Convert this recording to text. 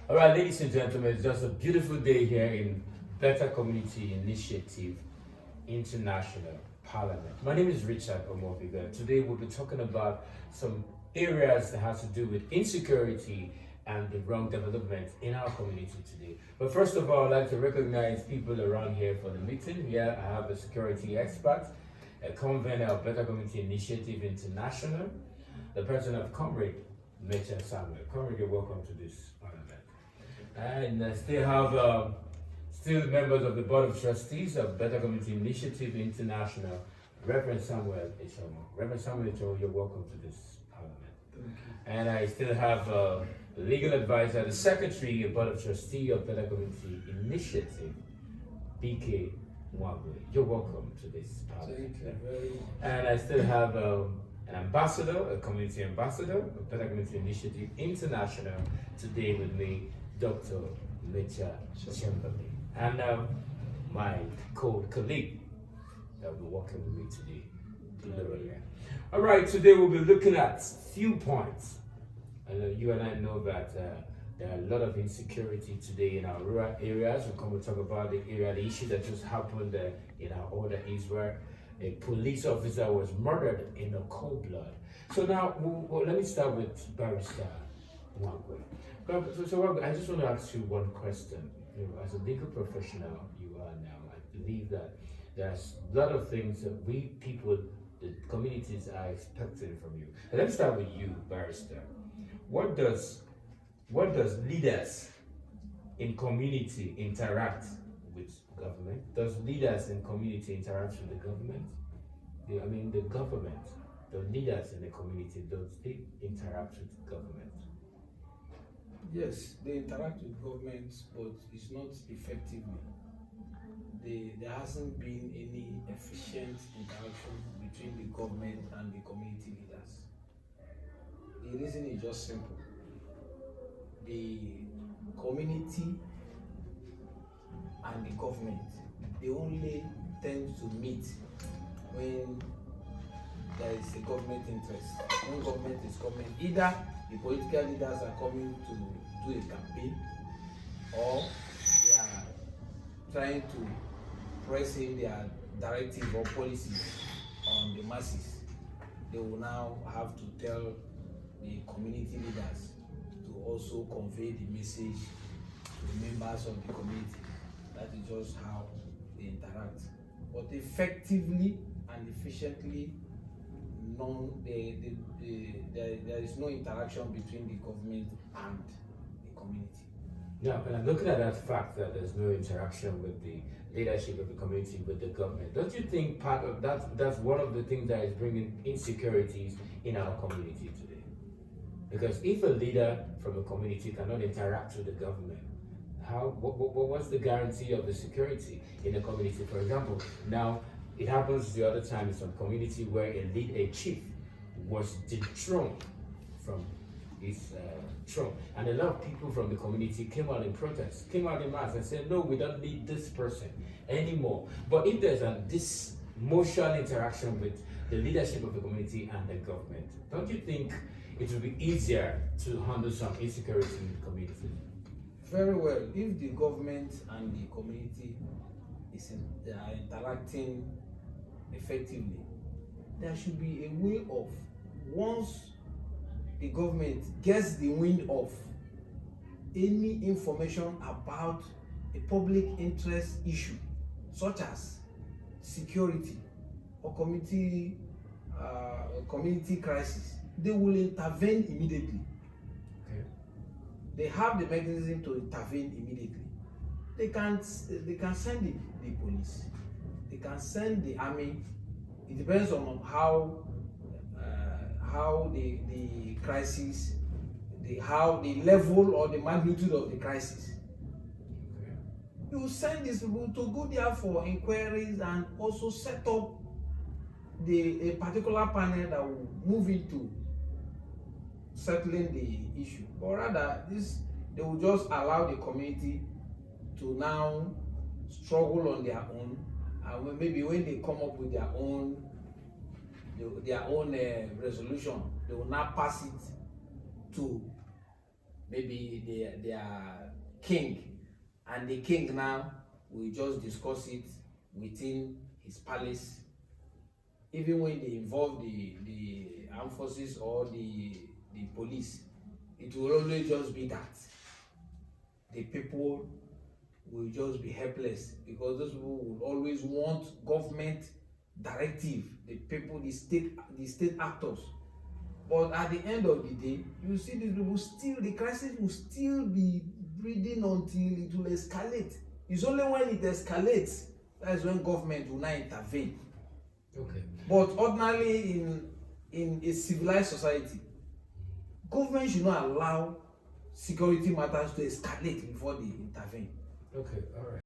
All right, ladies and gentlemen, it's just a beautiful day here in Better Community Initiative International Parliament. My name is Richard Omobiga. Today we'll be talking about some areas that has to do with insecurity and the wrong development in our community today. But first of all, I'd like to recognize people around here for the meeting. Here I have a security expert, a convener of Better Community Initiative International, the president of Comrade, Mecha Samuel. Comrade, you're welcome to this parliament. And I still have still members of the Board of Trustees of Better Community Initiative International, Reverend Samuel Echomo. Reverend Samuel Echomo, you're welcome to this parliament. Thank you. And I still have legal advisor, the Secretary of Board of Trustee of Better Community Initiative, BK Mwagwe. You're welcome to this parliament. Thank you very much. And I still have an ambassador, a community ambassador of Better Community Initiative International, today with me, Dr. Mecha Chamberlain. And my colleague that will be working with me today, Lorraine. All right, today we'll be looking at few points. You and I know that there are a lot of insecurity today in our rural areas. We'll come to talk about the issue that just happened in our order is where a police officer was murdered in a cold blood. So now, let me start with Barrister Mwagwe. So I just want to ask you one question. As a legal professional you are now, I believe that there's a lot of things that we people, the communities are expecting from you. And let me start with you, Barrister. What does leaders in community interact with government? Does leaders in community interact with the government? I mean, the government, the leaders in the community, does they interact with government? Yes, they interact with government, but it's not effectively. There hasn't been any efficient interaction between the government and the community leaders. The reason is just simple. The community and the government, they only tend to meet when there is a government interest. When government is coming, either the political leaders are coming to do a campaign, or they are trying to press in their directive or policies on the masses. They will now have to tell the community leaders to also convey the message to the members of the community. That is just how they interact. But effectively and efficiently, there is no interaction between the government and the community. Now, when I'm looking at that fact that there's no interaction with the leadership of the community with the government, don't you think part of that's one of the things that is bringing insecurities in our community today? Because if a leader from a community cannot interact with the government, what's the guarantee of the security in the community? For example, now it happens the other time in some community where a chief was dethroned from his throne, and a lot of people from the community came out in protest, came out in mass and said, no, we don't need this person anymore. But if there's this mutual interaction with the leadership of the community and the government, don't you think it will be easier to handle some insecurity in the community? Very well. If the government and the community they are interacting effectively, there should be a way of, once the government gets the wind of any information about a public interest issue, such as security or community crisis, they will intervene immediately. Okay. They have the mechanism to intervene immediately. They can send the police, they can send the army. It depends on how the crisis, how the level or the magnitude of the crisis. Okay. You send these people to go there for inquiries and also set up a particular panel that will move into settling the issue. But rather, they will just allow the community to now struggle on their own, and maybe when they come up with their own resolution, they will now pass it to maybe they are king, and the king now will just discuss it within his palace. Even when they involve the armed forces or the police, it will always just be that the people will just be helpless, because those people will always want government directive, the people, the state actors. But at the end of the day, you see these people still, the crisis will still be breeding until it will escalate. It's only when it escalates that is when government will now intervene. Okay. But ordinarily in a civilized society, government should not allow security matters to escalate before they intervene. Okay, all right.